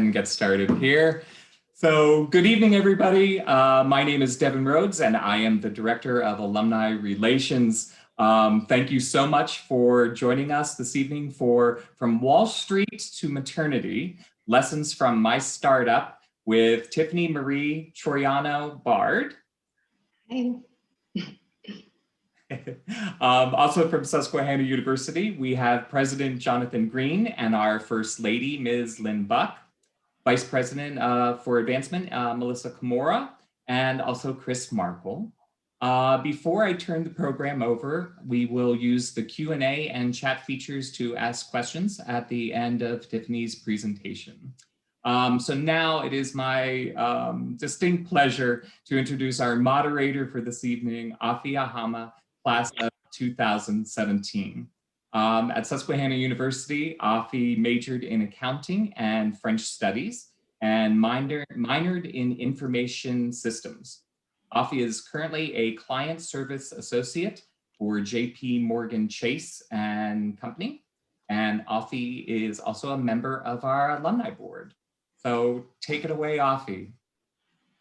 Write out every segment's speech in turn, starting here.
And get started here. So good evening, everybody. My name is Devin Rhodes, and I am the Director of Alumni Relations. Thank you so much for joining us this evening for From Wall Street to Maternity, Lessons from My Startup with Tiffany Marie Troiano Bard. Hi. Also from Susquehanna University, we have President Jonathan Green and our First Lady, Ms. Lynn Buck. Vice President for Advancement, Melissa Kimura, and also Chris Markle. Before I turn the program over, we will use the Q&A and chat features to ask questions at the end of Tiffany's presentation. So now it is my distinct pleasure to introduce our moderator for this evening, Afi Ahama, class of 2017. At Susquehanna University, Afi majored in accounting and French studies and minored in information systems. Afi is currently a client service associate for JP Morgan Chase and Company. And Afi is also a member of our alumni board. So take it away, Afi.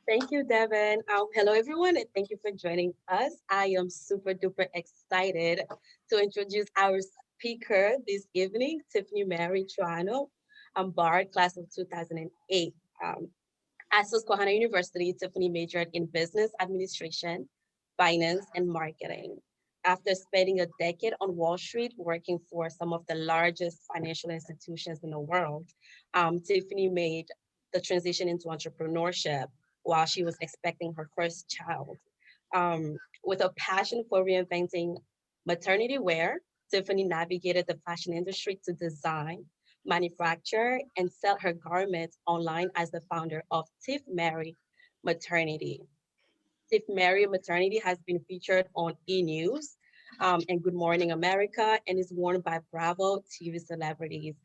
Thank you, Devin. Hello, everyone, and thank you for joining us. I am super duper excited to introduce our speaker this evening, Tiffany Marie Troiano. I'm Bard, class of 2008. At Susquehanna University, Tiffany majored in business administration, finance, and marketing. After spending a decade on Wall Street working for some of the largest financial institutions in the world, Tiffany made the transition into entrepreneurship while she was expecting her first child. With a passion for reinventing maternity wear, Tiffany navigated the fashion industry to design, manufacture, and sell her garments online as the founder of Tiff.Marie Maternity. Tiff.Marie Maternity has been featured on E! News and Good Morning America and is worn by Bravo TV celebrities.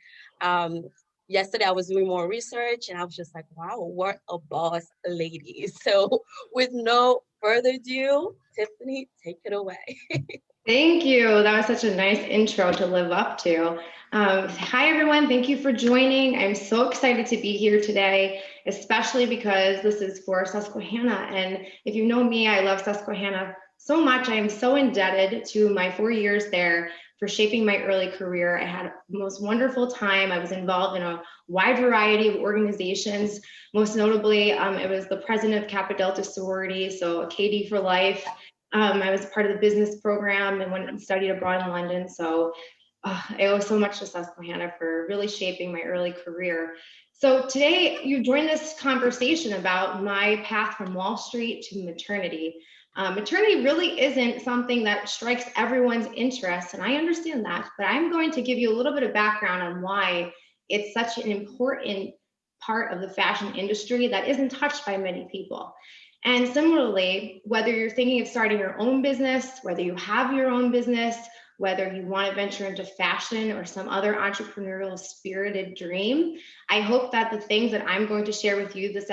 Yesterday, I was doing more research and I was just like, wow, what a boss lady. So with no further ado, Tiffany, take it away. Thank you. That was such a nice intro to live up to. Hi, everyone. Thank you for joining. I'm so excited to be here today, especially because this is for Susquehanna. And if you know me, I love Susquehanna so much. I am so indebted to my 4 years there for shaping my early career. I had the most wonderful time. I was involved in a wide variety of organizations. Most notably, I was the president of Kappa Delta sorority, so a KD for life. I was part of the business program and went and studied abroad in London. So I owe so much to Susquehanna for really shaping my early career. So today you joined this conversation about my path from Wall Street to maternity. Maternity really isn't something that strikes everyone's interest, and I understand that, but I'm going to give you a little bit of background on why it's such an important part of the fashion industry that isn't touched by many people. And similarly, whether you're thinking of starting your own business, whether you have your own business, whether you want to venture into fashion or some other entrepreneurial spirited dream, I hope that the things that I'm going to share with you this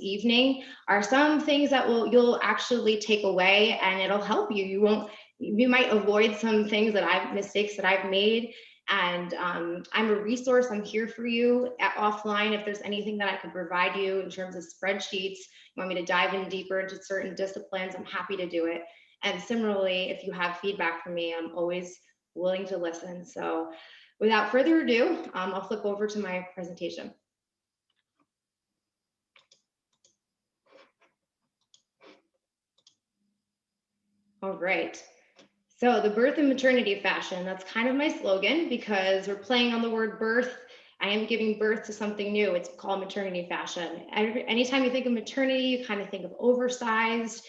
evening are some things that you'll actually take away and it'll help you. You might avoid some things mistakes that I've made. And I'm a resource. I'm here for you offline. If there's anything that I can provide you in terms of spreadsheets, you want me to dive in deeper into certain disciplines, I'm happy to do it. And similarly, if you have feedback from me, I'm always willing to listen. So without further ado, I'll flip over to my presentation. All right. So the birth and maternity fashion, that's kind of my slogan because we're playing on the word birth. I am giving birth to something new. It's called maternity fashion. Anytime you think of maternity, you kind of think of oversized,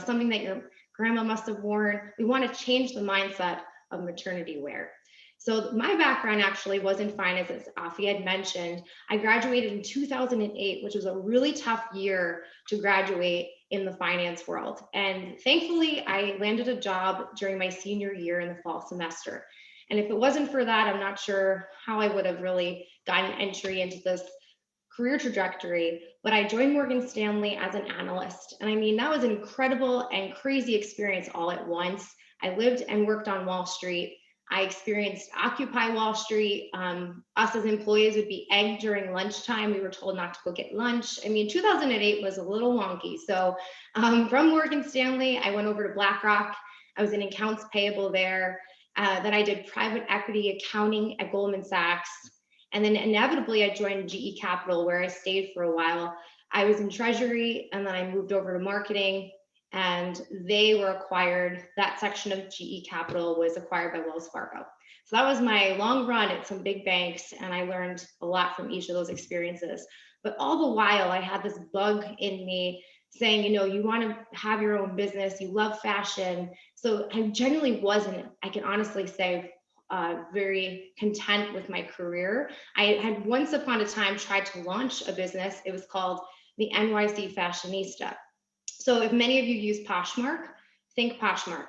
something that your grandma must have worn. We want to change the mindset of maternity wear. So my background actually was in finance, as Afi had mentioned. I graduated in 2008, which was a really tough year to graduate in the finance world. And thankfully, I landed a job during my senior year in the fall semester. And if it wasn't for that, I'm not sure how I would have really gotten entry into this career trajectory, but I joined Morgan Stanley as an analyst. And I mean, that was an incredible and crazy experience all at once. I lived and worked on Wall Street. I experienced Occupy Wall Street. Us as employees would be egged during lunchtime. We were told not to go get lunch. I mean, 2008 was a little wonky. So from Morgan Stanley, I went over to BlackRock. I was in accounts payable there. Then I did private equity accounting at Goldman Sachs. And then inevitably I joined GE Capital, where I stayed for a while. I was in treasury, and then I moved over to marketing, and they were acquired. That section of GE Capital was acquired by Wells Fargo. So that was my long run at some big banks, and I learned a lot from each of those experiences. But all the while, I had this bug in me saying, you know, you want to have your own business, you love fashion. So I genuinely wasn't, I can honestly say, very content with my career. I had once upon a time tried to launch a business. It was called the NYC Fashionista. So if many of you use Poshmark, think Poshmark.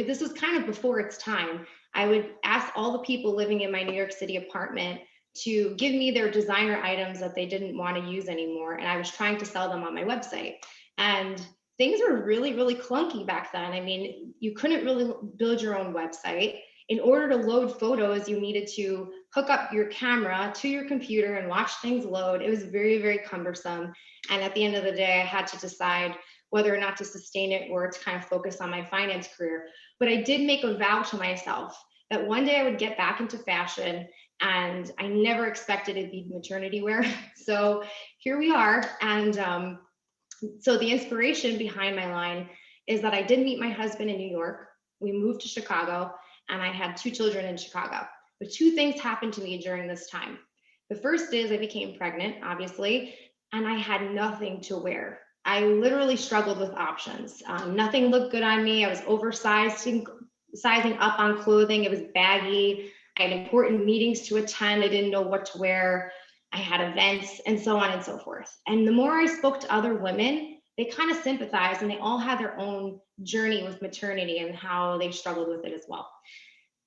This was kind of before its time. I would ask all the people living in my New York City apartment to give me their designer items that they didn't want to use anymore. And I was trying to sell them on my website. And things were really, really clunky back then. I mean, you couldn't really build your own website. In order to load photos, you needed to hook up your camera to your computer and watch things load. It was very, very cumbersome. And at the end of the day, I had to decide whether or not to sustain it or to kind of focus on my finance career. But I did make a vow to myself that one day I would get back into fashion, and I never expected it'd be maternity wear. So here we are. And so the inspiration behind my line is that I did meet my husband in New York. We moved to Chicago, and I had 2 children in Chicago. But 2 things happened to me during this time. The first is I became pregnant, obviously, and I had nothing to wear. I literally struggled with options. Nothing looked good on me. I was sizing up on clothing. It was baggy. I had important meetings to attend. I didn't know what to wear. I had events, and so on and so forth. And the more I spoke to other women, they kind of sympathized, and they all had their own journey with maternity and how they struggled with it as well.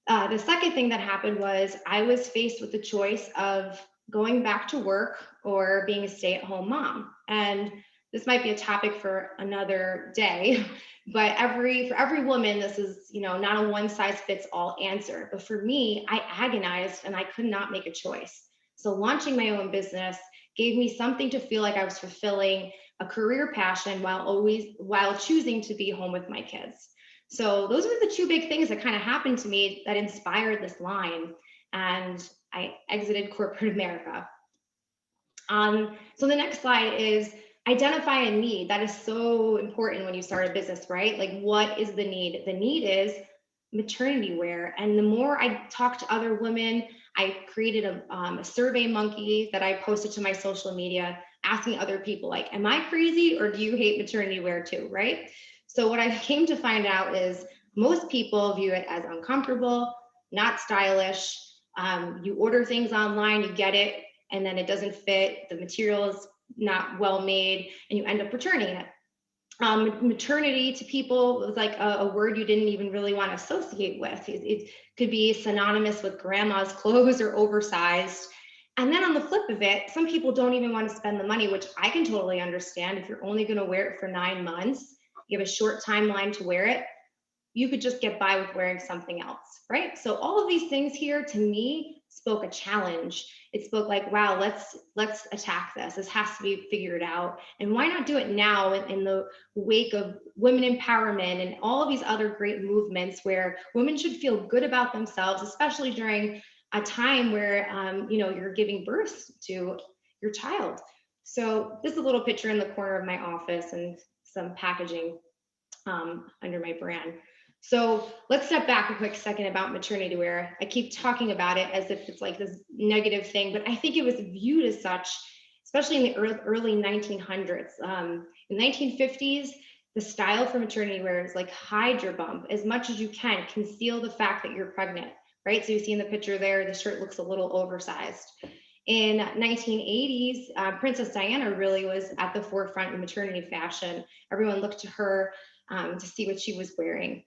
The second thing that happened was I was faced with the choice of going back to work or being a stay-at-home mom. And this might be a topic for another day, but for every woman, this is, you know, not a one-size-fits-all answer. But for me, I agonized and I could not make a choice. So launching my own business gave me something to feel like I was fulfilling a career passion while choosing to be home with my kids. So those were the 2 big things that kind of happened to me that inspired this line. And I exited corporate America. So the next slide is identify a need. That is so important when you start a business, right? Like, what is the need? The need is maternity wear. And the more I talked to other women, I created a survey monkey that I posted to my social media, asking other people, like, am I crazy or do you hate maternity wear too, right? So what I came to find out is most people view it as uncomfortable, not stylish. You order things online, you get it, and then it doesn't fit, the material is not well made, and you end up returning it. Maternity to people was like a word you didn't even really want to associate with. It could be synonymous with grandma's clothes or oversized. And then on the flip of it, some people don't even want to spend the money, which I can totally understand. If you're only going to wear it for 9 months, you have a short timeline to wear it, you could just get by with wearing something else, right? So all of these things here to me spoke a challenge. It spoke like, wow, let's attack this. This has to be figured out. And why not do it now in the wake of women empowerment and all of these other great movements where women should feel good about themselves, especially during a time where you're giving birth to your child. So this is a little picture in the corner of my office and some packaging under my brand. So let's step back a quick second about maternity wear. I keep talking about it as if it's like this negative thing, but I think it was viewed as such, especially in the early 1900s. In the 1950s, the style for maternity wear is like hide your bump as much as you can, conceal the fact that you're pregnant, right? So you see in the picture there, the shirt looks a little oversized. In 1980s, Princess Diana really was at the forefront of maternity fashion. Everyone looked to her to see what she was wearing.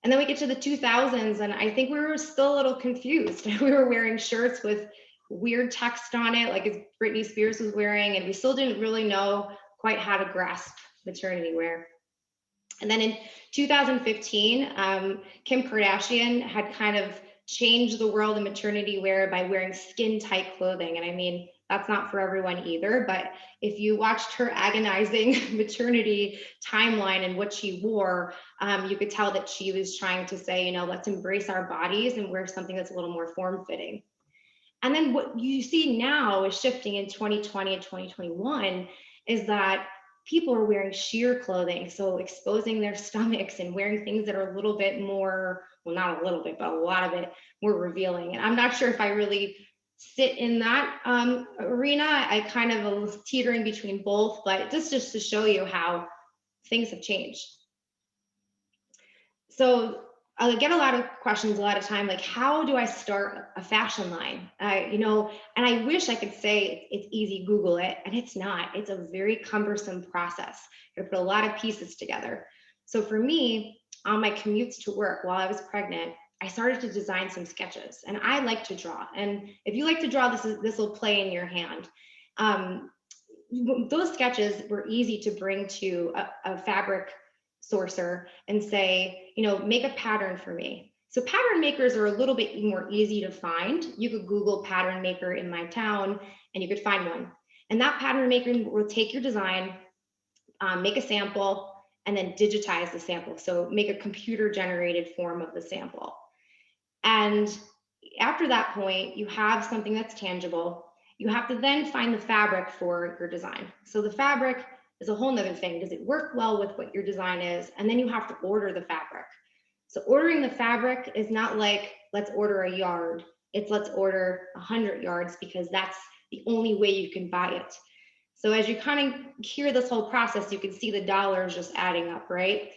And then we get to the 2000s, and I think we were still a little confused. We were wearing shirts with weird text on it, like Britney Spears was wearing, and we still didn't really know quite how to grasp maternity wear. And then in 2015, Kim Kardashian had kind of change the world of maternity wear by wearing skin tight clothing. And I mean, that's not for everyone either, but if you watched her agonizing maternity timeline and what she wore, you could tell that she was trying to say, you know, let's embrace our bodies and wear something that's a little more form-fitting. And then what you see now is shifting in 2020 and 2021 is that people are wearing sheer clothing, so exposing their stomachs and wearing things that are a little bit more, well, not a little bit, but a lot of it more revealing. And I'm not sure if I really sit in that arena. I kind of was teetering between both, but just to show you how things have changed. So I get a lot of questions a lot of time, like, how do I start a fashion line? You know, and I wish I could say it's easy, Google it, and it's not. It's a very cumbersome process. You put a lot of pieces together. So for me, on my commutes to work while I was pregnant, I started to design some sketches, and I like to draw. And if you like to draw, this will play in your hand. Those sketches were easy to bring to a fabric sourcer and say, you know, make a pattern for me. So pattern makers are a little bit more easy to find. You could Google pattern maker in my town and you could find one. And that pattern maker will take your design, make a sample, and then digitize the sample. So make a computer generated form of the sample. And after that point, you have something that's tangible. You have to then find the fabric for your design. So the fabric is a whole nother thing. Does it work well with what your design is? And then you have to order the fabric. So ordering the fabric is not like, let's order a yard. It's let's order 100 yards because that's the only way you can buy it. So as you kind of hear this whole process, you can see the dollars just adding up, right?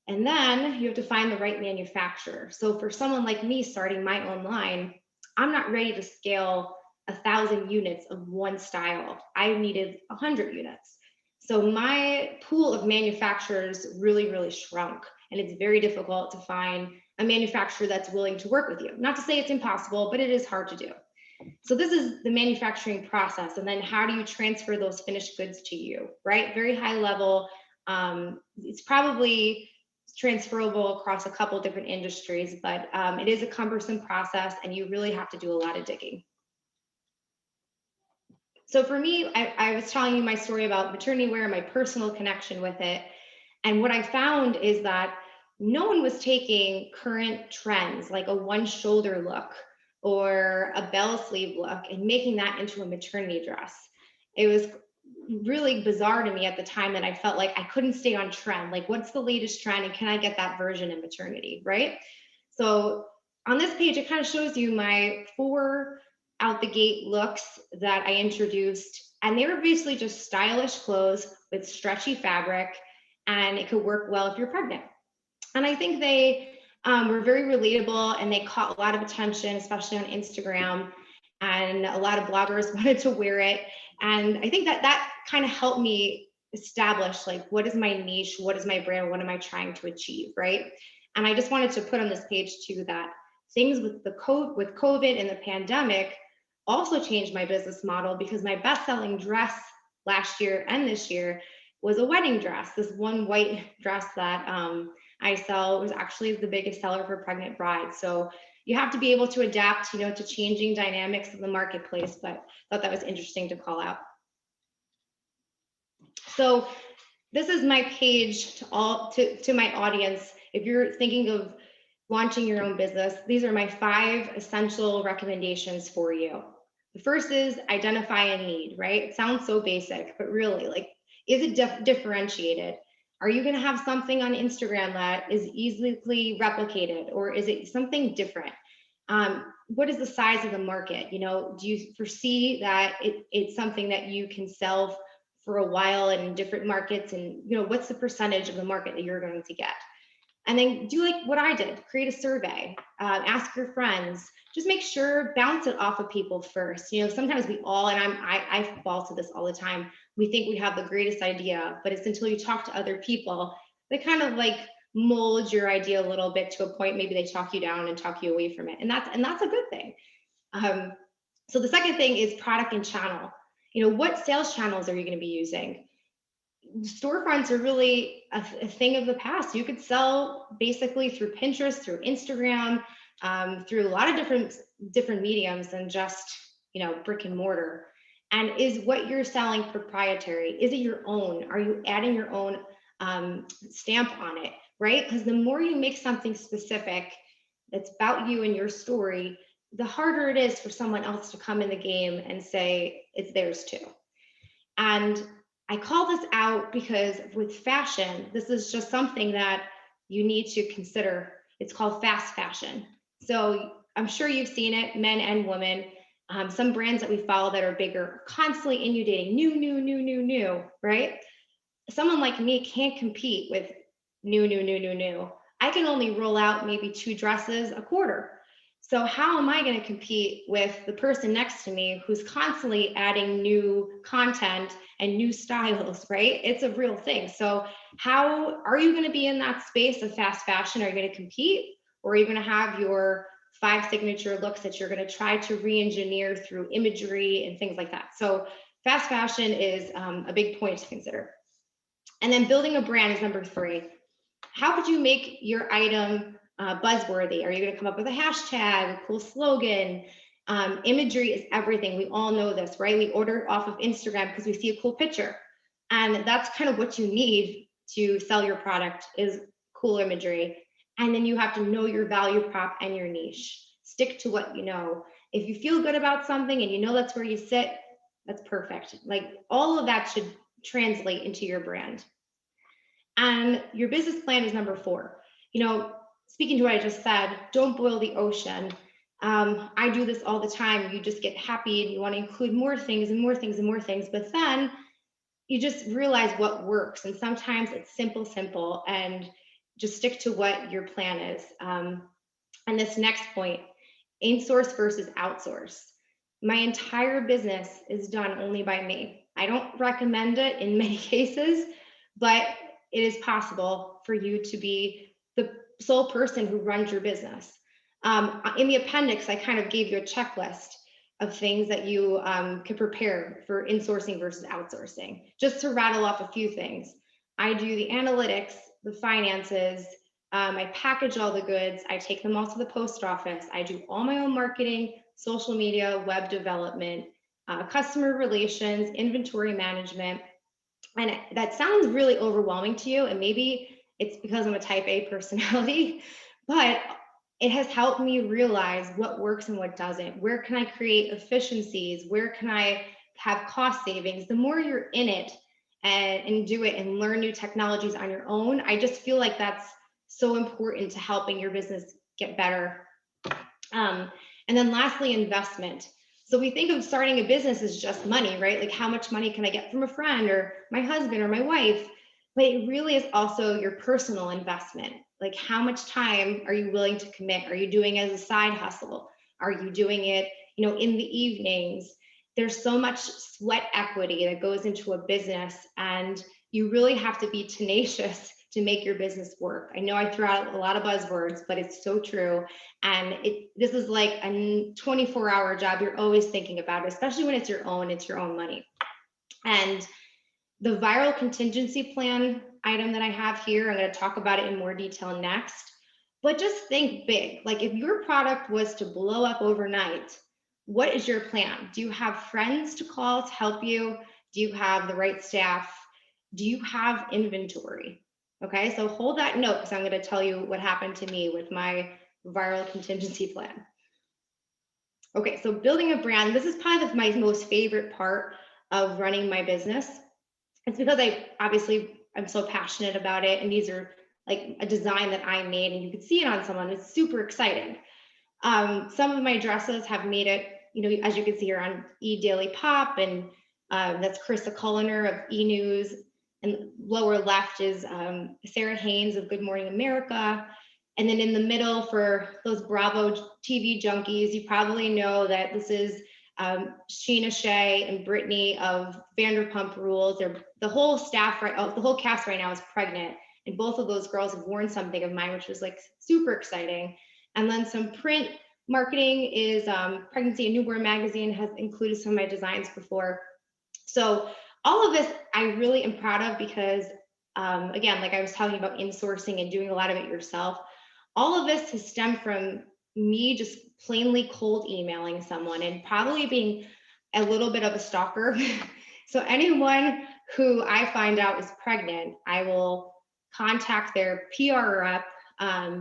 And then you have to find the right manufacturer. So for someone like me starting my own line, I'm not ready to scale 1,000 units of one style. I needed 100 units. So my pool of manufacturers really, really shrunk. And it's very difficult to find a manufacturer that's willing to work with you. Not to say it's impossible, but it is hard to do. So this is the manufacturing process. And then how do you transfer those finished goods to you, right? Very high level. It's probably transferable across a couple different industries, but it is a cumbersome process and you really have to do a lot of digging. So for me, I was telling you my story about maternity wear, my personal connection with it. And what I found is that no one was taking current trends like a one shoulder look or a bell sleeve look and making that into a maternity dress. It was really bizarre to me at the time that I felt like I couldn't stay on trend. Like, what's the latest trend and can I get that version in maternity, right? So on this page, it kind of shows you my 4 out the gate looks that I introduced. And they were basically just stylish clothes with stretchy fabric, and it could work well if you're pregnant. And I think they were very relatable and they caught a lot of attention, especially on Instagram. And a lot of bloggers wanted to wear it. And I think that kind of helped me establish, like, what is my niche? What is my brand? What am I trying to achieve, right? And I just wanted to put on this page too that things with COVID and the pandemic also changed my business model, because my best-selling dress last year and this year was a wedding dress. This one white dress that I sell was actually the biggest seller for pregnant brides. So you have to be able to adapt, you know, to changing dynamics of the marketplace, but I thought that was interesting to call out. So this is my page to my audience. If you're thinking of launching your own business, these are my 5 essential recommendations for you. The first is identify a need, right? It sounds so basic, but really, like, is it differentiated? Are you going to have something on Instagram that is easily replicated, or is it something different? What is the size of the market? You know, do you foresee that it's something that you can sell for a while in different markets? And, you know, what's the percentage of the market that you're going to get? And then do like what I did, create a survey, ask your friends, just make sure, bounce it off of people first. You know, sometimes we all, and I fall to this all the time, we think we have the greatest idea, but it's until you talk to other people, they kind of like mold your idea a little bit to a point, maybe they talk you down and talk you away from it. And that's a good thing. So the second thing is product and channel. You know, what sales channels are you going to be using? Storefronts are really a thing of the past. You could sell basically through Pinterest, through Instagram, through a lot of different mediums than just, brick and mortar. And is what you're selling proprietary? Is it your own? Are you adding your own stamp on it, right? Because the more you make something specific that's about you and your story, the harder it is for someone else to come in the game and say it's theirs too. And I call this out because with fashion, this is just something that you need to consider. It's called fast fashion. So I'm sure you've seen it, men and women. Some brands that we follow that are bigger are constantly inundating new, right? Someone like me can't compete with new. I can only roll out maybe 2 dresses a quarter. So how am I going to compete with the person next to me who's constantly adding new content and new styles, right? It's a real thing. So how are you going to be in that space of fast fashion? Are you going to compete, or are you going to have your 5 signature looks that you're going to try to re-engineer through imagery and things like that? So fast fashion is a big point to consider. And then building a brand is number 3. How could you make your item buzzworthy? Are you going to come up with a hashtag, a cool slogan? Imagery is everything. We all know this, right? We order off of Instagram because we see a cool picture. And that's kind of what you need to sell your product, is cool imagery. And then you have to know your value prop and your niche. Stick to what you know. If you feel good about something and you know that's where you sit, that's perfect. Like, all of that should translate into your brand. And your business plan is number 4. Speaking to what I just said, don't boil the ocean. I do this all the time. You just get happy and you want to include more things and more things and more things, but then you just realize what works. And sometimes it's simple, and just stick to what your plan is. And this next point, insource versus outsource. My entire business is done only by me. I don't recommend it in many cases, but it is possible for you to be the sole person who runs your business. In the appendix, I kind of gave you a checklist of things that you can prepare for insourcing versus outsourcing. Just to rattle off a few things. I do the analytics, the finances, I package all the goods, I take them all to the post office, I do all my own marketing, social media, web development, customer relations, inventory management. And that sounds really overwhelming to you, and maybe it's because I'm a type A personality, but it has helped me realize what works and what doesn't. Where can I create efficiencies? Where can I have cost savings? The more you're in it and do it and learn new technologies on your own, I just feel like that's so important to helping your business get better. And then lastly, investment. So we think of starting a business as just money, right? Like, how much money can I get from a friend or my husband or my wife? But it really is also your personal investment. Like, how much time are you willing to commit? Are you doing it as a side hustle? Are you doing it, in the evenings? There's so much sweat equity that goes into a business, and you really have to be tenacious to make your business work. I know I threw out a lot of buzzwords, but it's so true. And this is like a 24-hour job. You're always thinking about it, especially when it's your own money. And the viral contingency plan item that I have here, I'm going to talk about it in more detail next. But just think big. Like, if your product was to blow up overnight, what is your plan? Do you have friends to call to help you? Do you have the right staff? Do you have inventory? Okay, so hold that note, because I'm going to tell you what happened to me with my viral contingency plan. Okay, so building a brand, this is probably my most favorite part of running my business. It's because I'm so passionate about it, and these are like a design that I made, and you can see it on someone. It's super exciting. Some of my dresses have made it, as you can see here on eDaily Pop, and that's Krista Culliner of E! News. And lower left is Sarah Haynes of Good Morning America. And then in the middle, for those Bravo TV junkies, you probably know that this is Sheena Shea and Brittany of Vanderpump Rules. The whole staff, the whole cast right now is pregnant. And both of those girls have worn something of mine, which was like super exciting. And then some print marketing is Pregnancy and Newborn Magazine has included some of my designs before. So all of this I really am proud of, because again, like I was talking about insourcing and doing a lot of it yourself, all of this has stemmed from me just plainly cold emailing someone and probably being a little bit of a stalker. So anyone who I find out is pregnant, I will contact their PR rep,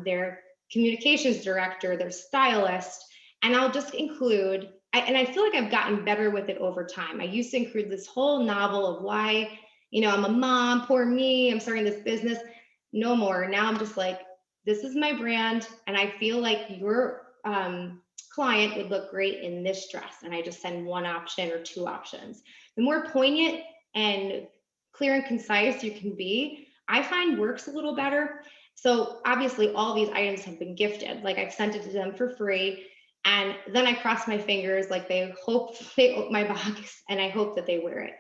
their communications director, their stylist, and I'll just include, and I feel like I've gotten better with it over time. I used to include this whole novel of why, I'm a mom, poor me, I'm starting this business. No more. Now I'm just like, this is my brand, and I feel like your client would look great in this dress. And I just send one option or two options. The more poignant and clear and concise you can be, I find works a little better. So obviously all these items have been gifted. Like I've sent it to them for free. And then I cross my fingers, like they hope they open my box and I hope that they wear it.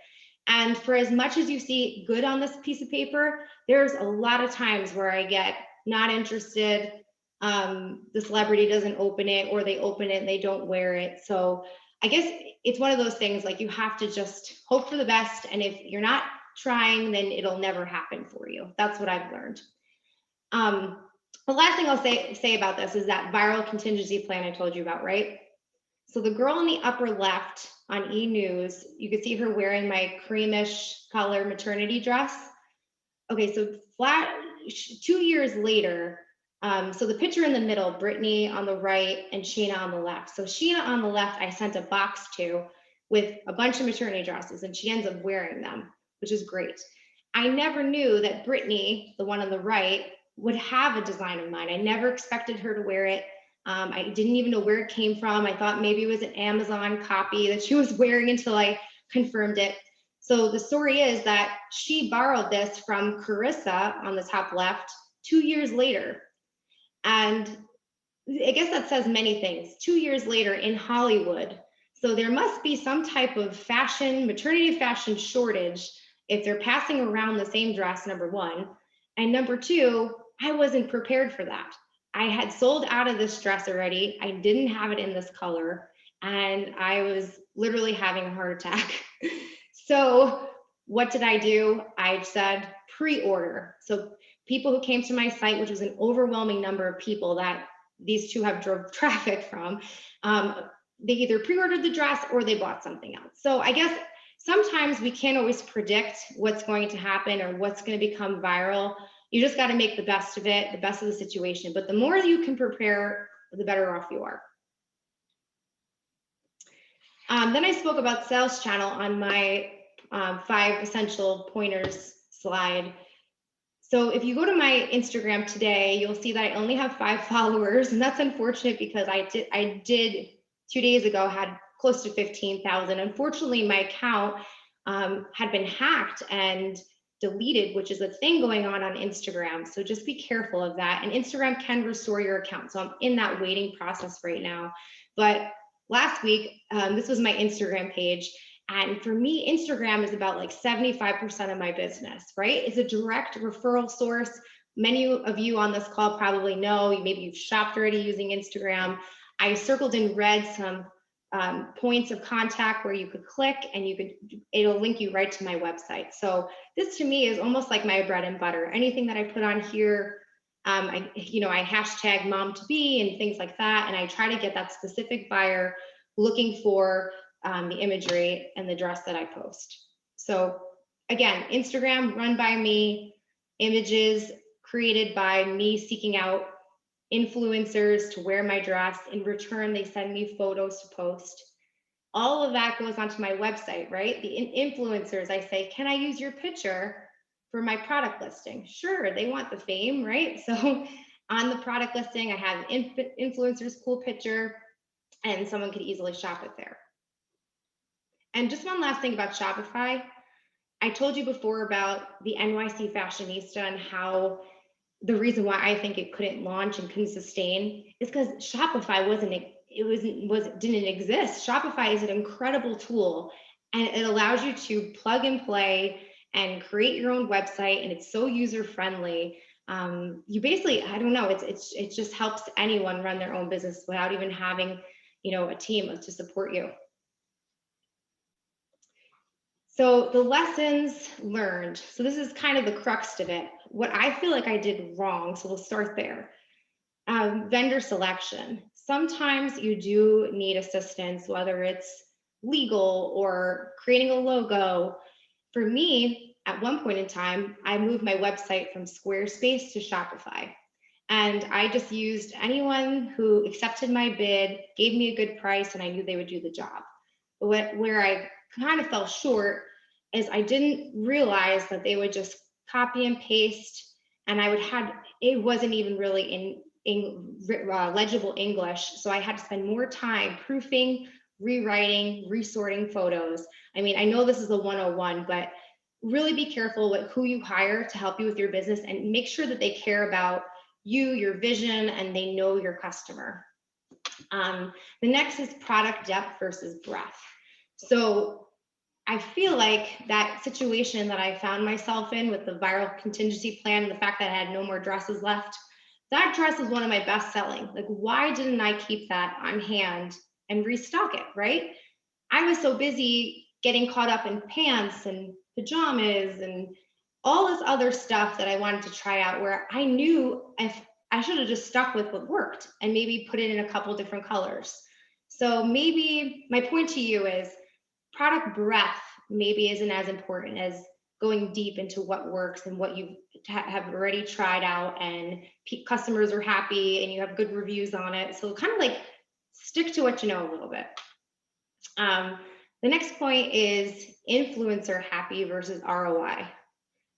And for as much as you see good on this piece of paper, there's a lot of times where I get not interested. The celebrity doesn't open it, or they open it and they don't wear it. So I guess it's one of those things, like you have to just hope for the best. And if you're not trying, then it'll never happen for you. That's what I've learned. The last thing I'll say about this is that viral contingency plan I told you about, right? So the girl in the upper left on E! News, you could see her wearing my creamish color maternity dress. Okay, so 2 years later, so the picture in the middle, Brittany on the right and Sheena on the left. So Sheena on the left, I sent a box to with a bunch of maternity dresses, and she ends up wearing them, which is great. I never knew that Brittany, the one on the right, would have a design of mine. I never expected her to wear it. I didn't even know where it came from. I thought maybe it was an Amazon copy that she was wearing until I confirmed it. So the story is that she borrowed this from Carissa on the top left 2 years later. And I guess that says many things. 2 years later in Hollywood. So there must be some type of maternity fashion shortage if they're passing around the same dress, number one. And number two, I wasn't prepared for that. I had sold out of this dress already. I didn't have it in this color, and I was literally having a heart attack. So what did I do? I said pre-order. So people who came to my site, which was an overwhelming number of people that these two have drove traffic from, they either pre-ordered the dress or they bought something else. So I guess sometimes we can't always predict what's going to happen or what's going to become viral. You just got to make the best of it, the best of the situation. But the more you can prepare, the better off you are. Then I spoke about sales channel on my 5 essential pointers slide. So if you go to my Instagram today, you'll see that I only have 5 followers, and that's unfortunate because I did 2 days ago had close to 15,000. Unfortunately, my account had been hacked and deleted, which is a thing going on Instagram. So just be careful of that. And Instagram can restore your account. So I'm in that waiting process right now. But last week, this was my Instagram page. And for me, Instagram is about like 75% of my business, right? It's a direct referral source. Many of you on this call probably know, maybe you've shopped already using Instagram. I circled in red some points of contact where you could click and it'll link you right to my website. So this to me is almost like my bread and butter. Anything that I put on here, I hashtag mom to be and things like that. And I try to get that specific buyer looking for the imagery and the dress that I post. So again, Instagram run by me, images created by me seeking out influencers to wear my dress. In return, they send me photos to post. All of that goes onto my website, right? The influencers, I say, can I use your picture for my product listing? Sure, they want the fame, right? So on the product listing, I have influencers, cool picture, and someone could easily shop it there. And just one last thing about Shopify. I told you before about the NYC Fashionista and how the reason why I think it couldn't launch and couldn't sustain is because Shopify didn't exist. Shopify is an incredible tool, and it allows you to plug and play and create your own website, and it's so user friendly. You basically, I don't know, it just helps anyone run their own business without even having, a team to support you. So the lessons learned. So this is kind of the crux of it. What I feel like I did wrong, so we'll start there. Vendor selection. sometimes you do need assistance, whether it's legal or creating a logo. For me, at one point in time, I moved my website from Squarespace to Shopify. And I just used anyone who accepted my bid, gave me a good price, and I knew they would do the job. But where I kind of fell short is I didn't realize that they would just copy and paste, and it wasn't even really in legible English. So I had to spend more time proofing, rewriting, resorting photos. I mean, I know this is a 101, but really be careful with who you hire to help you with your business, and make sure that they care about you, your vision, and they know your customer. The next is product depth versus breadth. So I feel like that situation that I found myself in with the viral contingency plan and the fact that I had no more dresses left, that dress is one of my best selling. Like, why didn't I keep that on hand and restock it, right? I was so busy getting caught up in pants and pajamas and all this other stuff that I wanted to try out, where I knew if I should have just stuck with what worked and maybe put it in a couple different colors. So maybe my point to you is product breadth maybe isn't as important as going deep into what works and what you have already tried out and customers are happy and you have good reviews on it. So kind of like stick to what you know a little bit. The next point is influencer happy versus ROI.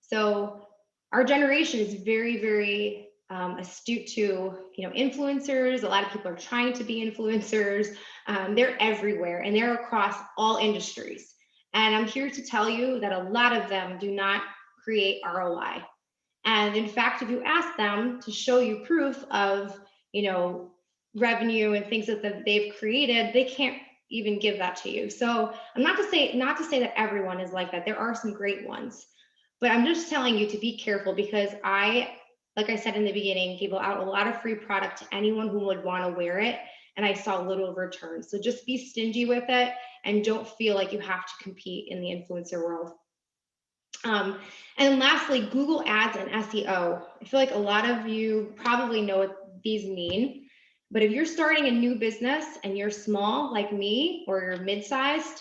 So our generation is very, very astute to, influencers. A lot of people are trying to be influencers. They're everywhere and they're across all industries. And I'm here to tell you that a lot of them do not create ROI. And in fact, if you ask them to show you proof of, revenue and things that they've created, they can't even give that to you. So I'm not to say that everyone is like that. There are some great ones, but I'm just telling you to be careful, because like I said in the beginning, gave out a lot of free product to anyone who would want to wear it, and I saw little return. So just be stingy with it and don't feel like you have to compete in the influencer world. And lastly, Google Ads and SEO. I feel like a lot of you probably know what these mean, but if you're starting a new business and you're small like me, or you're mid-sized,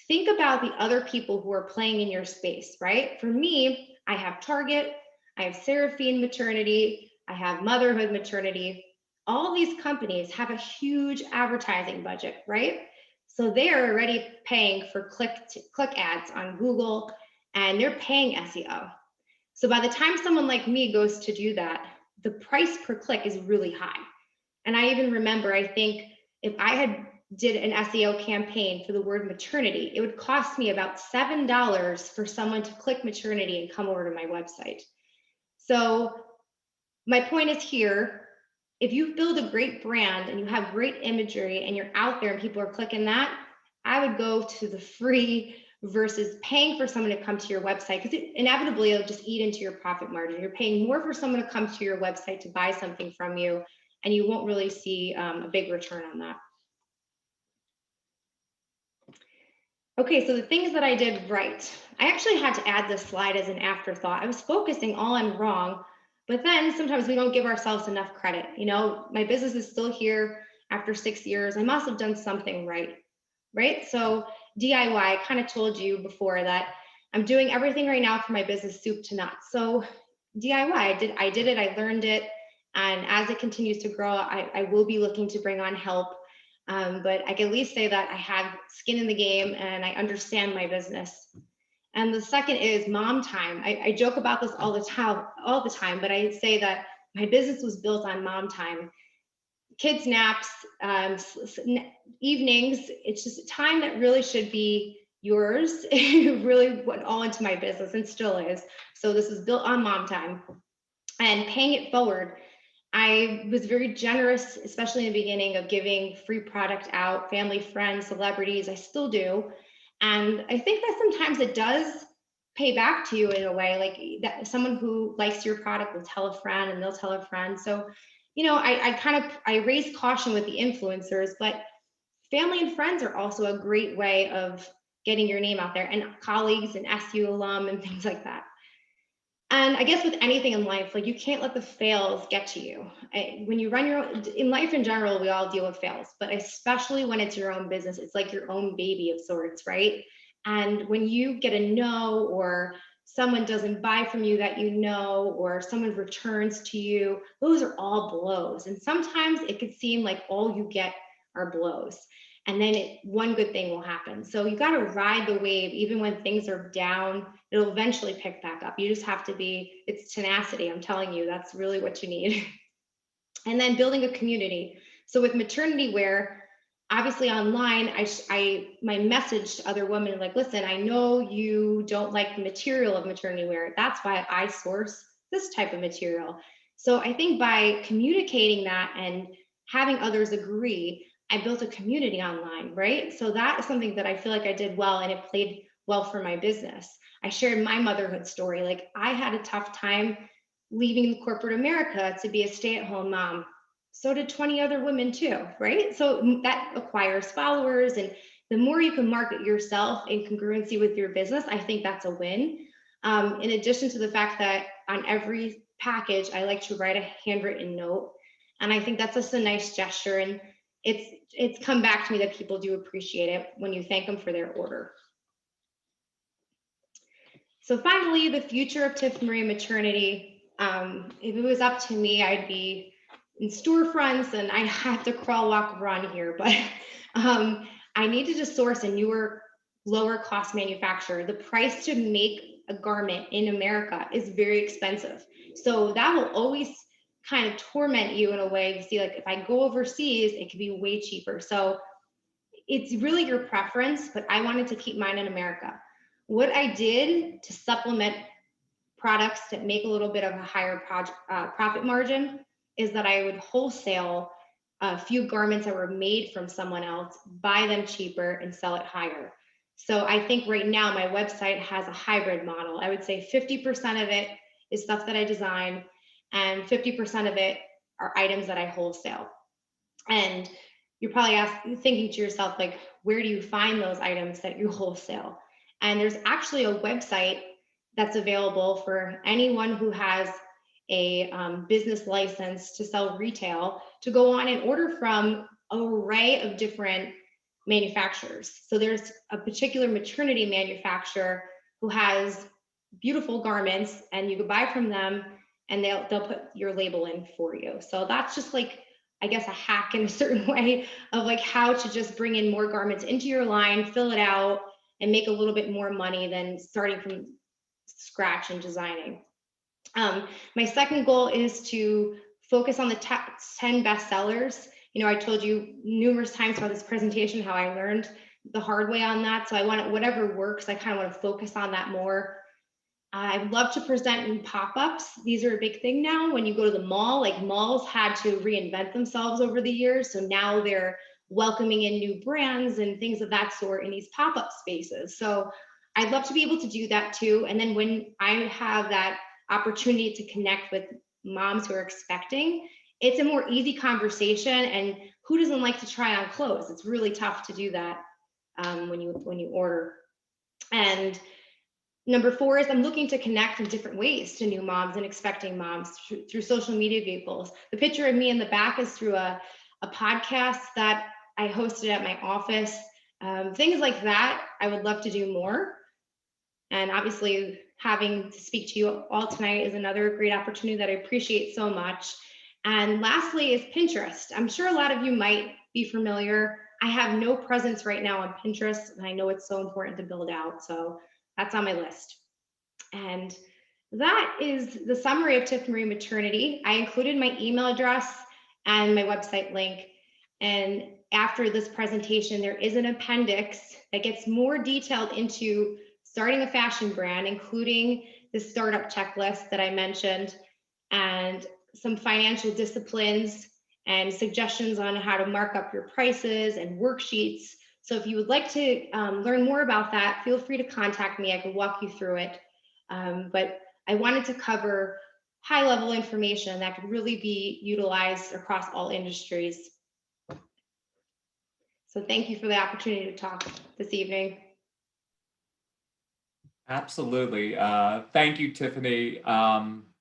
think about the other people who are playing in your space, right? For me, I have Target, I have Seraphine Maternity, I have Motherhood Maternity. All these companies have a huge advertising budget, right? So they are already paying for click ads on Google, and they're paying SEO. So by the time someone like me goes to do that, the price per click is really high. And I even remember, I think if I had did an SEO campaign for the word maternity, it would cost me about $7 for someone to click maternity and come over to my website. So my point is here, if you build a great brand and you have great imagery and you're out there and people are clicking that, I would go to the free versus paying for someone to come to your website, because inevitably it'll just eat into your profit margin. You're paying more for someone to come to your website to buy something from you, and you won't really see a big return on that. Okay, so the things that I did right. I actually had to add this slide as an afterthought. I was focusing all on wrong, but then sometimes we don't give ourselves enough credit. My business is still here after 6 years. I must have done something right? So DIY, I kind of told you before that I'm doing everything right now for my business soup to nuts. So DIY, I did it, I learned it. And as it continues to grow, I will be looking to bring on help. But I can at least say that I have skin in the game and I understand my business. And the second is mom time. I joke about this all the time, but I say that my business was built on mom time. Kids naps, evenings, it's just time that really should be yours. It really went all into my business and still is. So this is built on mom time and paying it forward. I was very generous, especially in the beginning, of giving free product out, family, friends, celebrities. I still do. And I think that sometimes it does pay back to you in a way, like that someone who likes your product will tell a friend and they'll tell a friend. So, I raise caution with the influencers, but family and friends are also a great way of getting your name out there, and colleagues and SU alum and things like that. And I guess with anything in life, like you can't let the fails get to you. When you run your own, in life in general, we all deal with fails, but especially when it's your own business, it's like your own baby of sorts, right? And when you get a no, or someone doesn't buy from you that you know, or someone returns to you, those are all blows. And sometimes it could seem like all you get are blows. And then one good thing will happen. So you got to ride the wave, even when things are down, it'll eventually pick back up. You just have to be, it's tenacity. I'm telling you, that's really what you need. And then building a community. So with Maternity Wear, obviously online, my message to other women, like, listen, I know you don't like the material of maternity wear. That's why I source this type of material. So I think by communicating that and having others agree, I built a community online, right? So that is something that I feel like I did well, and it played well for my business. I shared my motherhood story. Like, I had a tough time leaving corporate America to be a stay-at-home mom. So did 20 other women too, right? So that acquires followers, and the more you can market yourself in congruency with your business, I think that's a win. In addition to the fact that on every package, I like to write a handwritten note, and I think that's just a nice gesture, and it's come back to me that people do appreciate it when you thank them for their order. So finally, the future of Tiff.Marie Maternity. If it was up to me, I'd be in storefronts and I'd have to crawl, walk, run here, but I need to just source a newer, lower cost manufacturer. The price to make a garment in America is very expensive. So that will always kind of torment you in a way to see, like, if I go overseas, it could be way cheaper. So it's really your preference, but I wanted to keep mine in America. What I did to supplement products that make a little bit of a higher profit margin is that I would wholesale a few garments that were made from someone else, buy them cheaper and sell it higher. So I think right now my website has a hybrid model. I would say 50% of it is stuff that I design, and 50% of it are items that I wholesale. And you're probably thinking to yourself, like, where do you find those items that you wholesale? And there's actually a website that's available for anyone who has a business license to sell retail to go on and order from an array of different manufacturers. So there's a particular maternity manufacturer who has beautiful garments, and you can buy from them, and they'll put your label in for you. So that's just, like, I guess, a hack in a certain way of like how to just bring in more garments into your line, fill it out, and make a little bit more money than starting from scratch and designing. My second goal is to focus on the top 10 bestsellers. You know, I told you numerous times about this presentation how I learned the hard way on that. So I want whatever works, I kind of want to focus on that more. I'd love to present in pop-ups. These are a big thing now. When you go to the mall, like, malls had to reinvent themselves over the years. So now they're welcoming in new brands and things of that sort in these pop-up spaces. So I'd love to be able to do that too. And then when I have that opportunity to connect with moms who are expecting, it's a more easy conversation. And who doesn't like to try on clothes? It's really tough to do that when you order. And number 4 is I'm looking to connect in different ways to new moms and expecting moms through social media vehicles. The picture of me in the back is through a podcast that I hosted at my office. Things like that, I would love to do more. And obviously, having to speak to you all tonight is another great opportunity that I appreciate so much. And lastly is Pinterest. I'm sure a lot of you might be familiar. I have no presence right now on Pinterest, and I know it's so important to build out. So that's on my list. And that is the summary of Tiff.Marie Maternity. I included my email address and my website link. And after this presentation, there is an appendix that gets more detailed into starting a fashion brand, including the startup checklist that I mentioned, and some financial disciplines and suggestions on how to mark up your prices and worksheets. So if you would like to learn more about that, feel free to contact me. I can walk you through it. But I wanted to cover high-level information that could really be utilized across all industries. So thank you for the opportunity to talk this evening. Absolutely. Thank you, Tiffany.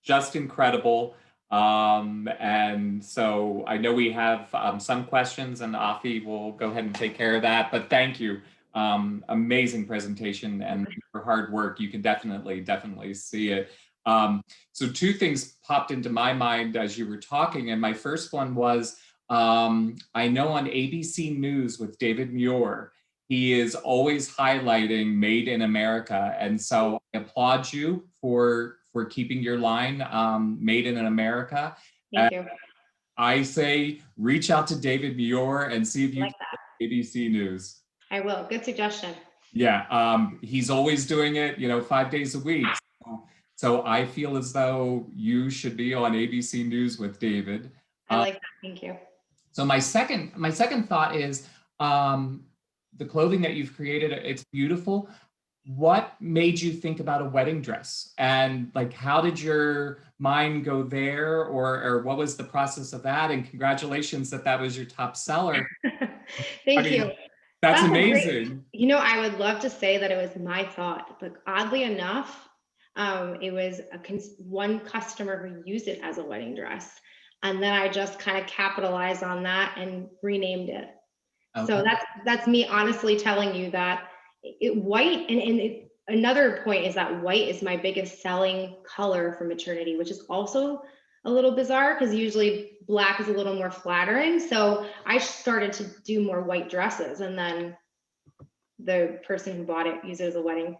Just incredible. And so I know we have some questions, and Afi will go ahead and take care of that. But thank you. Amazing presentation and your hard work. You can definitely see it. So two things popped into my mind as you were talking. And my first one was, I know on ABC News with David Muir, he is always highlighting Made in America. And so I applaud you for keeping your line Made in America. Thank you. I say reach out to David Muir and see if you Like can get ABC News. I will. Good suggestion. Yeah, he's always doing it, 5 days a week. So I feel as though you should be on ABC News with David. I like that. Thank you. So my second thought is the clothing that you've created, it's beautiful. What made you think about a wedding dress? And like, how did your mind go there? Or what was the process of that? And congratulations that was your top seller. Thank you. That's Great, amazing. I would love to say that it was my thought, but oddly enough, it was one customer who used it as a wedding dress. And then I just kind of capitalized on that and renamed it. Okay. So that's me honestly telling you that white, another point is that white is my biggest selling color for maternity, which is also a little bizarre because usually black is a little more flattering. So I started to do more white dresses, and then the person who bought it used it as a wedding.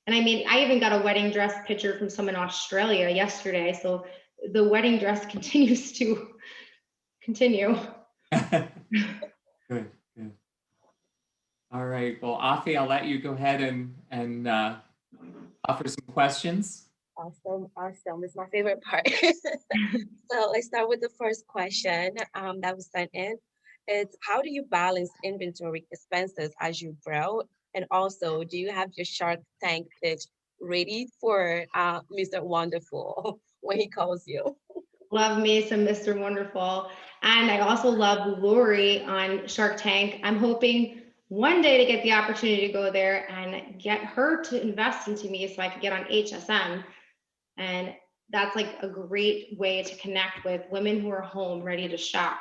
And I mean, I even got a wedding dress picture from someone in Australia yesterday. So the wedding dress continues to continue. Good. All right. Well, Afi, I'll let you go ahead and offer some questions. Awesome. It's my favorite part. So let's start with the first question that was sent in. It's how do you balance inventory expenses as you grow? And also, do you have your Shark Tank pitch ready for Mr. Wonderful when he calls you? Love me some Mr. Wonderful. And I also love Lori on Shark Tank. I'm hoping one day to get the opportunity to go there and get her to invest into me so I could get on HSM. And that's like a great way to connect with women who are home ready to shop.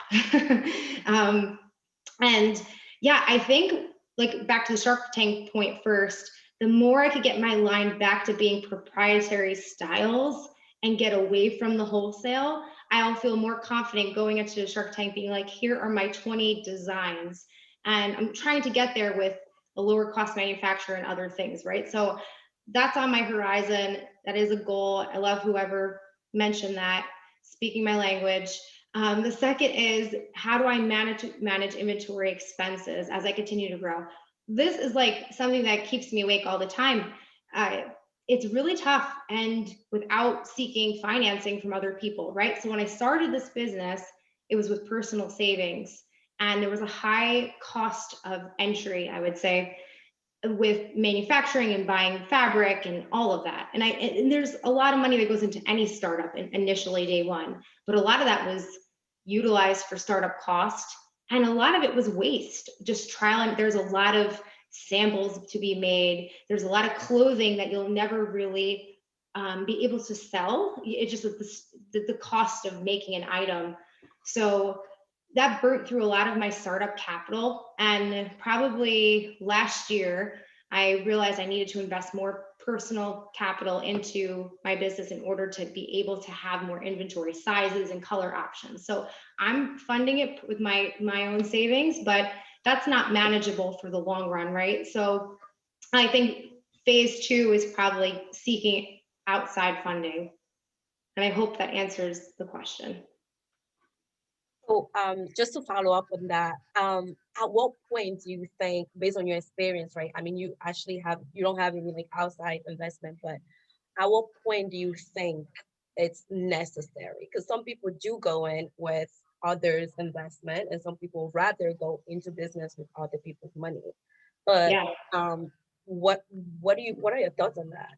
And yeah, I think like back to the Shark Tank point first, the more I could get my line back to being proprietary styles and get away from the wholesale, I'll feel more confident going into the Shark Tank being like, here are my 20 designs. And I'm trying to get there with a lower cost manufacturer and other things, right? So that's on my horizon. That is a goal. I love whoever mentioned that, speaking my language. The second is, how do I manage inventory expenses as I continue to grow? This is like something that keeps me awake all the time. It's really tough, and without seeking financing from other people, right? So when I started this business, it was with personal savings, and there was a high cost of entry, I would say, with manufacturing and buying fabric and all of that. And there's a lot of money that goes into any startup initially day one, but a lot of that was utilized for startup cost. And a lot of it was waste, just trial. And there's a lot of samples to be made. There's a lot of clothing that you'll never really be able to sell. It's just the cost of making an item. So that burnt through a lot of my startup capital. And probably last year, I realized I needed to invest more personal capital into my business in order to be able to have more inventory sizes and color options. So I'm funding it with my own savings, but that's not manageable for the long run, right? So I think phase 2 is probably seeking outside funding. And I hope that answers the question. So just to follow up on that, at what point do you think, based on your experience, right? I mean, you don't have any like outside investment, but at what point do you think it's necessary? Because some people do go in with others' investment, and some people rather go into business with other people's money. But Yeah. What are your thoughts on that?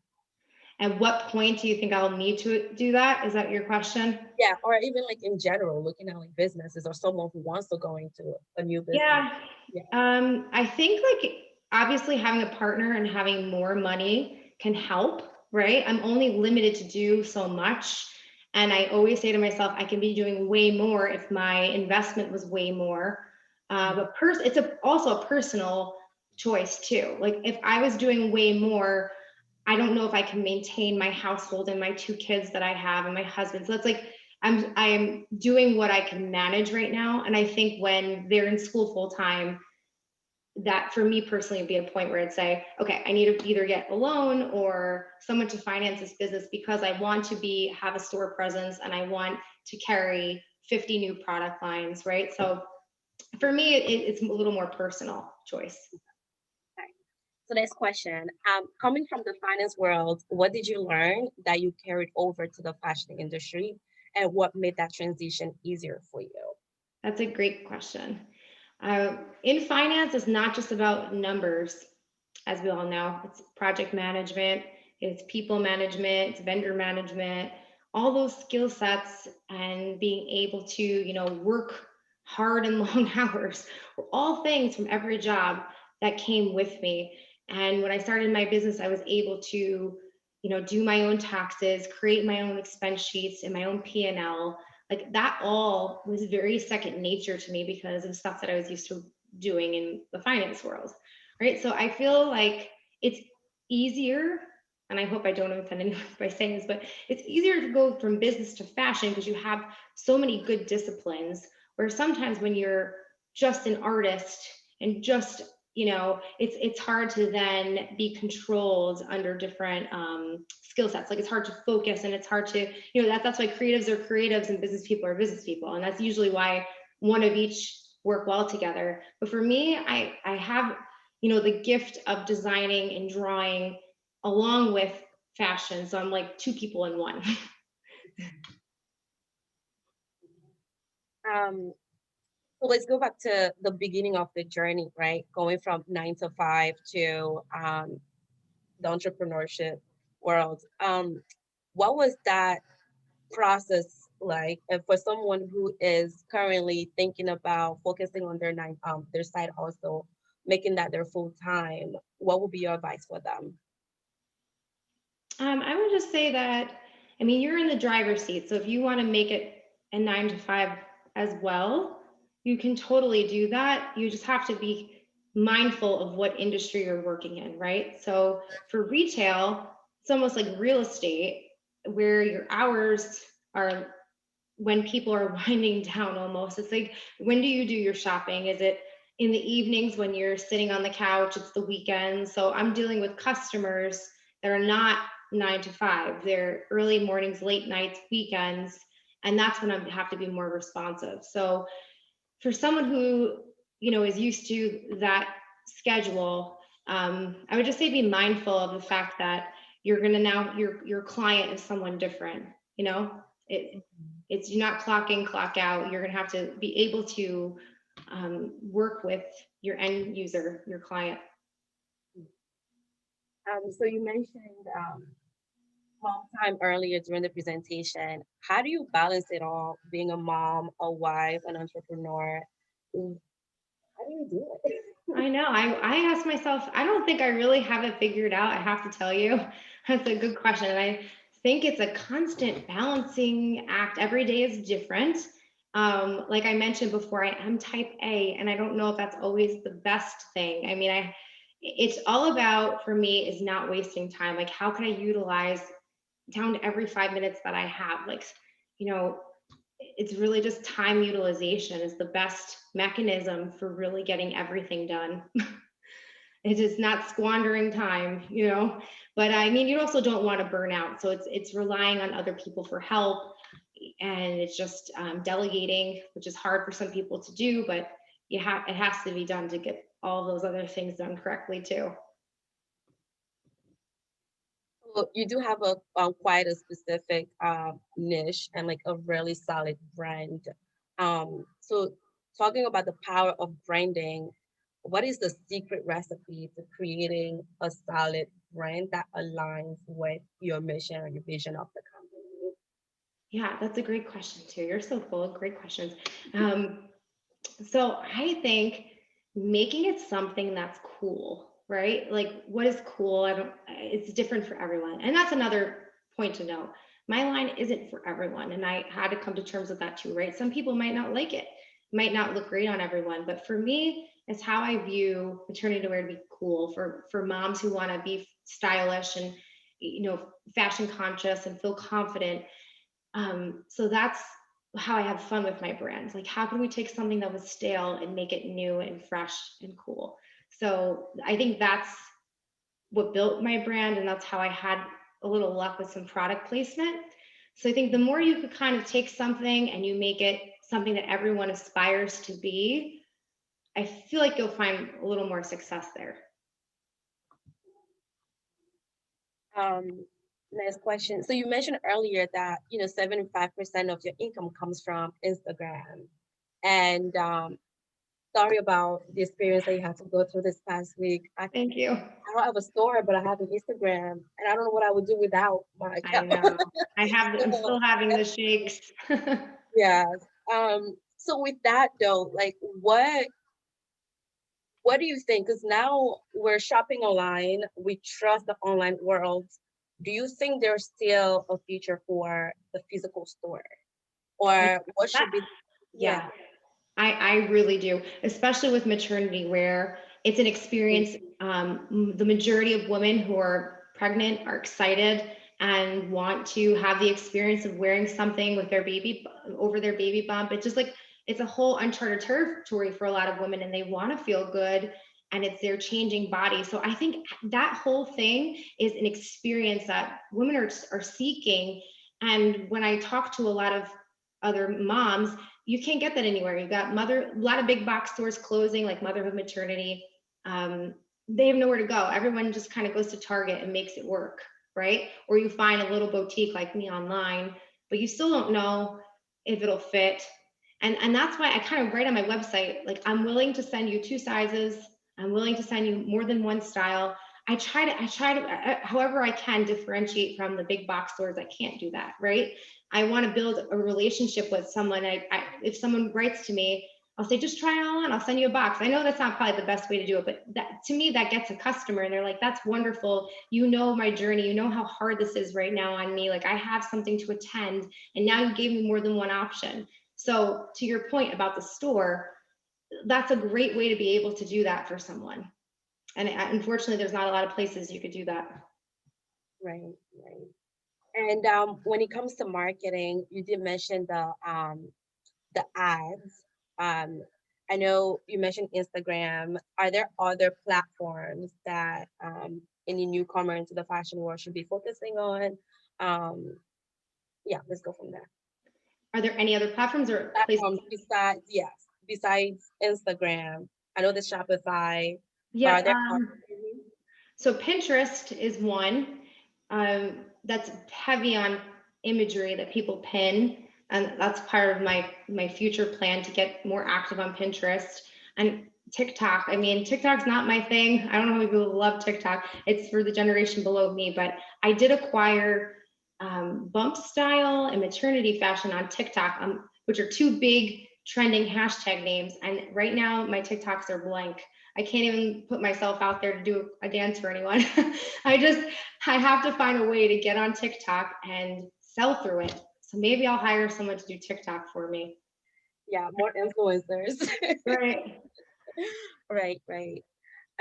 At what point do you think I'll need to do that? Is that your question? Yeah, or even like in general, looking at like businesses or someone who wants to go into a new business. Yeah. I think like obviously having a partner and having more money can help, right? I'm only limited to do so much. And I always say to myself, I can be doing way more if my investment was way more. But it's also a personal choice too. Like if I was doing way more, I don't know if I can maintain my household and my 2 kids that I have and my husband. So it's like I'm doing what I can manage right now. And I think when they're in school full time, that for me personally would be a point where I'd say, okay, I need to either get a loan or someone to finance this business because I want to have a store presence and I want to carry 50 new product lines, right? So for me, it's a little more personal choice. Okay. So next question, coming from the finance world, what did you learn that you carried over to the fashion industry, and what made that transition easier for you? That's a great question. In finance, it's not just about numbers, as we all know. It's project management, it's people management, it's vendor management, all those skill sets, and being able to, work hard and long hours were all things from every job that came with me. And when I started my business, I was able to, do my own taxes, create my own expense sheets and my own P&L. Like that all was very second nature to me because of stuff that I was used to doing in the finance world, right? So I feel like it's easier, and I hope I don't offend anyone by saying this, but it's easier to go from business to fashion because you have so many good disciplines, where sometimes when you're just an artist and just, it's hard to then be controlled under different skill sets. Like it's hard to focus, and it's hard to, that's why creatives are creatives and business people are business people. And that's usually why one of each work well together. But for me, I have, the gift of designing and drawing along with fashion. So I'm like 2 people in one. So let's go back to the beginning of the journey, right? Going from 9 to 5 to the entrepreneurship world. What was that process like? And for someone who is currently thinking about focusing on their side also, making that their full time, what would be your advice for them? I would just say that, you're in the driver's seat. So if you want to make it a 9 to 5 as well, you can totally do that. You just have to be mindful of what industry you're working in, right? So for retail, it's almost like real estate, where your hours are when people are winding down almost. It's like, when do you do your shopping? Is it in the evenings when you're sitting on the couch? It's the weekends. So I'm dealing with customers that are not 9 to 5. They're early mornings, late nights, weekends. And that's when I have to be more responsive. So for someone who, is used to that schedule, I would just say be mindful of the fact that you're going to now, your client is someone different, it's you're not clock in, clock out. You're going to have to be able to work with your end user, your client. So you mentioned mom time earlier during the presentation. How do you balance it all, being a mom, a wife, an entrepreneur? How do you do it? I know. I ask myself, I don't think I really have it figured out. I have to tell you. That's a good question. And I think it's a constant balancing act. Every day is different. Like I mentioned before, I am type A, and I don't know if that's always the best thing. It's all about, for me, is not wasting time. Like, how can I utilize down to every 5 minutes that I have? Like, it's really just time utilization is the best mechanism for really getting everything done. It's just not squandering time, but you also don't want to burn out. So it's relying on other people for help, and it's just delegating, which is hard for some people to do, but it has to be done to get all those other things done correctly too. Well, you do have a quite a specific niche and like a really solid brand. So talking about the power of branding, what is the secret recipe to creating a solid brand that aligns with your mission or your vision of the company? Yeah, that's a great question too. You're so full of great questions. So I think making it something that's cool. right? Like what is cool? It's different for everyone. And that's another point to note. My line isn't for everyone. And I had to come to terms with that too, right? Some people might not like it, might not look great on everyone. But for me, it's how I view maternity wear to be cool for moms who want to be stylish and, fashion conscious and feel confident. So that's how I have fun with my brands. Like, how can we take something that was stale and make it new and fresh and cool? So I think that's what built my brand, and that's how I had a little luck with some product placement. So I think the more you could kind of take something and you make it something that everyone aspires to be, I feel like you'll find a little more success there. Next question. So you mentioned earlier that 75% of your income comes from Instagram, and sorry about the experience that you had to go through this past week. Thank you. I don't have a store, but I have an Instagram, and I don't know what I would do without my account. I know. I'm still having the shakes. Yeah. So with that though, like what do you think? Because now we're shopping online, we trust the online world. Do you think there's still a future for the physical store? Or what should be? Yeah, I really do, especially with maternity wear. It's an experience. The majority of women who are pregnant are excited and want to have the experience of wearing something with their baby over their baby bump. It's just like, it's a whole uncharted territory for a lot of women, and they want to feel good, and it's their changing body. So I think that whole thing is an experience that women are seeking. And when I talk to a lot of other moms, you can't get that anywhere. You've got a lot of big box stores closing, like Motherhood Maternity. They have nowhere to go. Everyone just kind of goes to Target and makes it work, right? Or you find a little boutique like me online, but you still don't know if it'll fit. And that's why I kind of write on my website, like, I'm willing to send you 2 sizes. I'm willing to send you more than one style. I try to, however I can, differentiate from the big box stores. I can't do that, right? I want to build a relationship with someone. If someone writes to me, I'll say, just try it all on. I'll send you a box. I know that's not probably the best way to do it, but that, to me, that gets a customer, and they're like, that's wonderful. You know my journey. You know how hard this is right now on me. Like, I have something to attend, and now you gave me more than one option. So to your point about the store, that's a great way to be able to do that for someone. And unfortunately, there's not a lot of places you could do that. Right, right. And when it comes to marketing, you did mention the ads. I know you mentioned Instagram. Are there other platforms that any newcomer into the fashion world should be focusing on? Yeah, let's go from there. Are there any other platforms or Platforms besides Instagram? I know there's Shopify. Yeah. Mhm. So Pinterest is one that's heavy on imagery that people pin, and that's part of my future plan to get more active on Pinterest. And TikTok. I mean, TikTok's not my thing. I don't know how many people love TikTok. It's for the generation below me, but I did acquire bump style and maternity fashion on TikTok, which are 2 big trending hashtag names. And right now my TikToks are blank. I can't even put myself out there to do a dance for anyone. I have to find a way to get on TikTok and sell through it. So maybe I'll hire someone to do TikTok for me. Yeah, more influencers. Right. Right.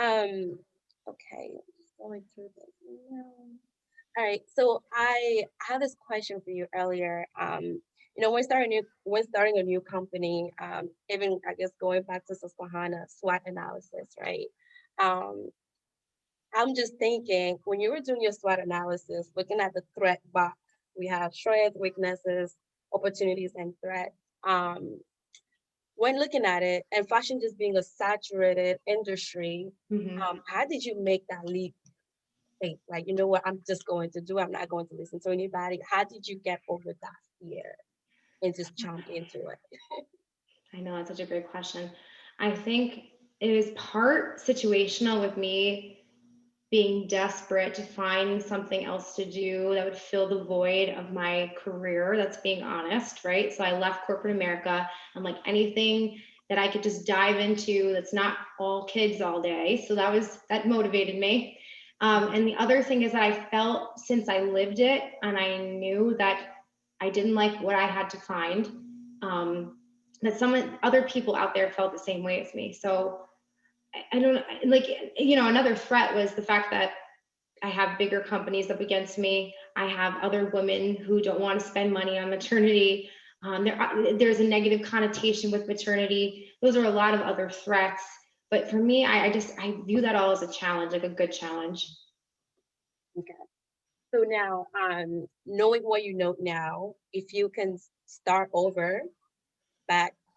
Okay, just going through this now. All right, so I had this question for you earlier. When starting a new company, even I guess going back to Susquehanna, SWOT analysis, right? I'm just thinking, when you were doing your SWOT analysis, looking at the threat box, we have strengths, weaknesses, opportunities, and threats. When looking at it, and fashion just being a saturated industry, how did you make that leap? Like, you know what, I'm just going to do, I'm not going to listen to anybody. How did you get over that fear and just jump into it? I know, that's such a great question. I think it is part situational with me being desperate to find something else to do that would fill the void of my career. That's being honest, right? So I left corporate America. I'm like, anything that I could just dive into that's not all kids all day. So that motivated me. And the other thing is that I felt, since I lived it and I knew that I didn't like what I had to find, that other people out there felt the same way as me. So I don't like, another threat was the fact that I have bigger companies up against me. I have other women who don't want to spend money on maternity. There's a negative connotation with maternity. Those are a lot of other threats. But for me, I view that all as a challenge, like a good challenge. Okay. So now, knowing what you know now, if you can start over,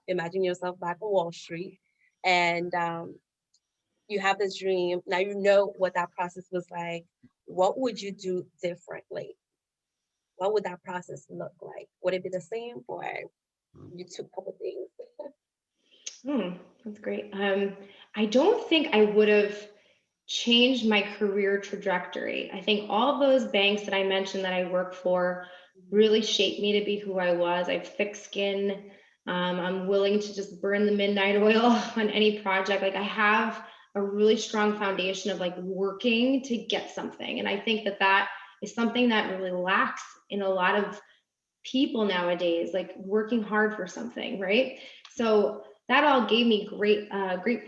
imagine yourself back on Wall Street, and you have this dream. Now you know what that process was like. What would you do differently? What would that process look like? Would it be the same, or you took a couple things? That's great. I don't think I would have changed my career trajectory. I think all those banks that I mentioned that I work for really shaped me to be who I was. I have thick skin. I'm willing to just burn the midnight oil on any project. Like, I have a really strong foundation of like working to get something. And I think that is something that really lacks in a lot of people nowadays, like working hard for something, right? So that all gave me great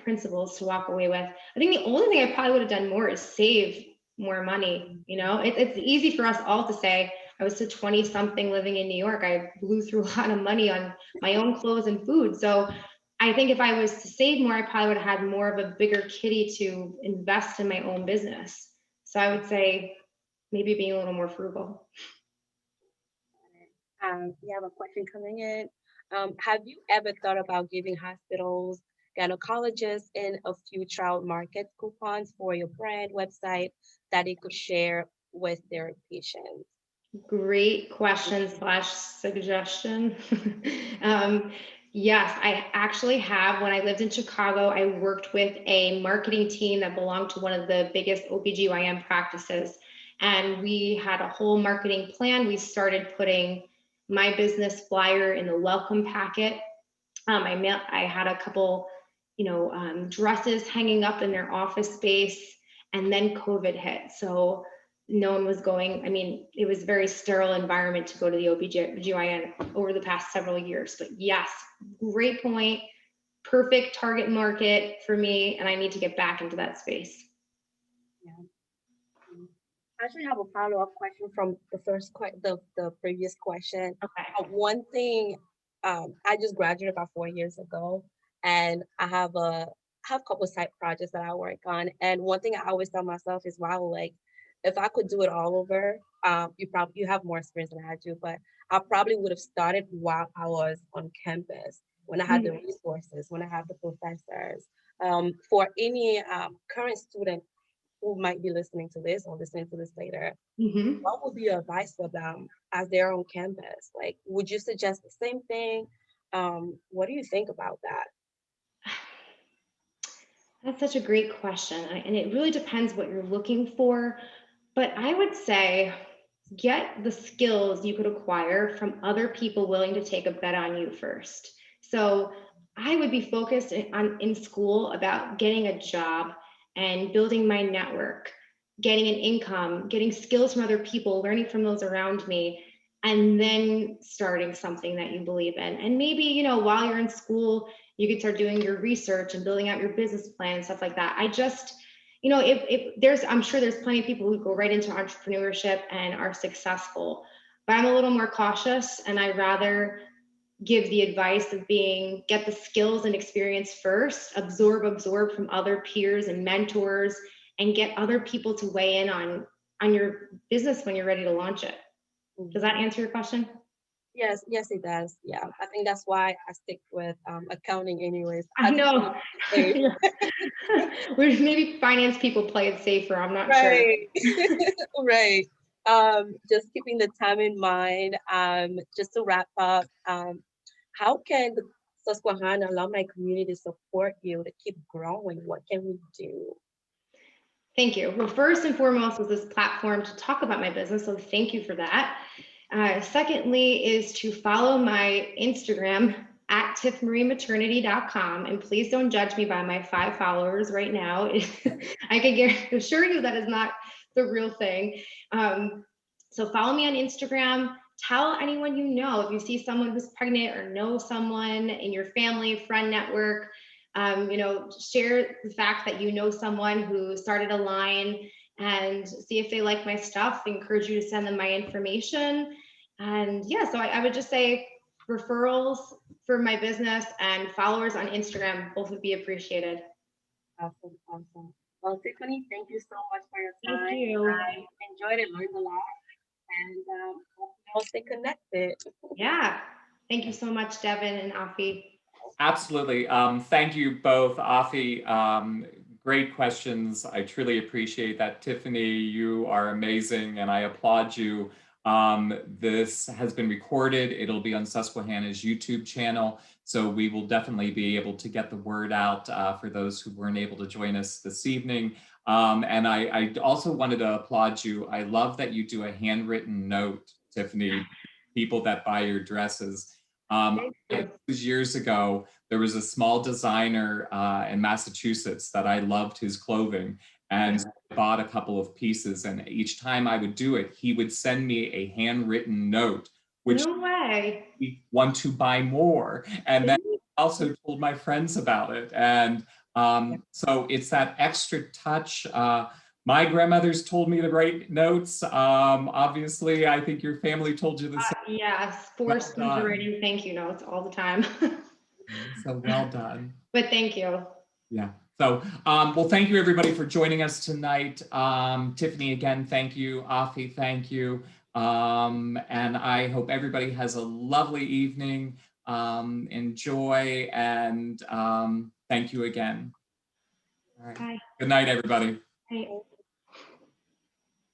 principles to walk away with. I think the only thing I probably would have done more is save more money. It's easy for us all to say. I was 20 something living in New York. I blew through a lot of money on my own clothes and food. So I think if I was to save more, I probably would have had more of a bigger kitty to invest in my own business. So I would say maybe being a little more frugal. We have a question coming in. Have you ever thought about giving hospitals, gynecologists, and a few trial market coupons for your brand website that they could share with their patients? Great question / suggestion. Yes, I actually have. When I lived in Chicago, I worked with a marketing team that belonged to one of the biggest OBGYN practices. And we had a whole marketing plan. We started putting my business flyer in the welcome packet. I had a couple, dresses hanging up in their office space, and then COVID hit. So no one was going. I mean, it was a very sterile environment to go to the OBGYN over the past several years. But yes, great point. Perfect target market for me, and I need to get back into that space. Yeah. I actually have a follow-up question from the previous question. Okay. One thing, I just graduated about 4 years ago, and I have a couple side projects that I work on. And one thing I always tell myself is, wow, like, if I could do it all over, you have more experience than I do, but I probably would have started while I was on campus, when I had the resources, when I had the professors. For any current student who might be listening to this or listening to this later, what would be your advice for them as they're on campus? Like, would you suggest the same thing? What do you think about that? That's such a great question. And it really depends what you're looking for. But I would say get the skills you could acquire from other people willing to take a bet on you first. So I would be focused in school about getting a job and building my network, getting an income, getting skills from other people, learning from those around me, and then starting something that you believe in. And maybe, while you're in school, you could start doing your research and building out your business plan and stuff like that. I'm sure there's plenty of people who go right into entrepreneurship and are successful, but I'm a little more cautious, and I'd rather give the advice of get the skills and experience first, absorb from other peers and mentors, and get other people to weigh in on your business when you're ready to launch it. Does that answer your question? Yes, it does. Yeah, I think that's why I stick with accounting anyways. I know. Maybe finance people play it safer. I'm not sure. Right. Just keeping the time in mind. Just to wrap up, how can the Susquehanna alumni community support you to keep growing? What can we do? Thank you. Well, first and foremost was this platform to talk about my business, so thank you for that. Secondly is to follow my Instagram at Tiff.MarieMaternity.com. And please don't judge me by my 5 followers right now. I can assure you that is not the real thing. So follow me on Instagram. Tell anyone you know. If you see someone who's pregnant or know someone in your family, friend network, share the fact that you know someone who started a line, and see if they like my stuff. I encourage you to send them my information. And yeah, so I would just say referrals for my business and followers on Instagram, both would be appreciated. Awesome, awesome. Well, Tiffany, thank you so much for your time. Thank you. I enjoyed it, learned a lot, and hope we'll stay connected. Yeah. Thank you so much, Devin and Afi. Absolutely. Thank you both, Afi. Great questions. I truly appreciate that. Tiffany, you are amazing, and I applaud you. This has been recorded. It'll be on Susquehanna's YouTube channel, so we will definitely be able to get the word out for those who weren't able to join us this evening. And I also wanted to applaud you. I love that you do a handwritten note, Tiffany, people that buy your dresses. Years ago, there was a small designer in Massachusetts that I loved his clothing, and I bought a couple of pieces, and each time I would do it, he would send me a handwritten note, which no way. we want to buy more. And then I also told my friends about it. And so it's that extra touch. My grandmother's told me to write notes. Obviously, I think your family told you the same. Yes, forced into writing thank you notes all the time. So well done. But thank you. Yeah. So, well, thank you everybody for joining us tonight. Tiffany, again, thank you. Afi, thank you. And I hope everybody has a lovely evening. Enjoy, and thank you again. All right. Bye. Good night, everybody. Bye.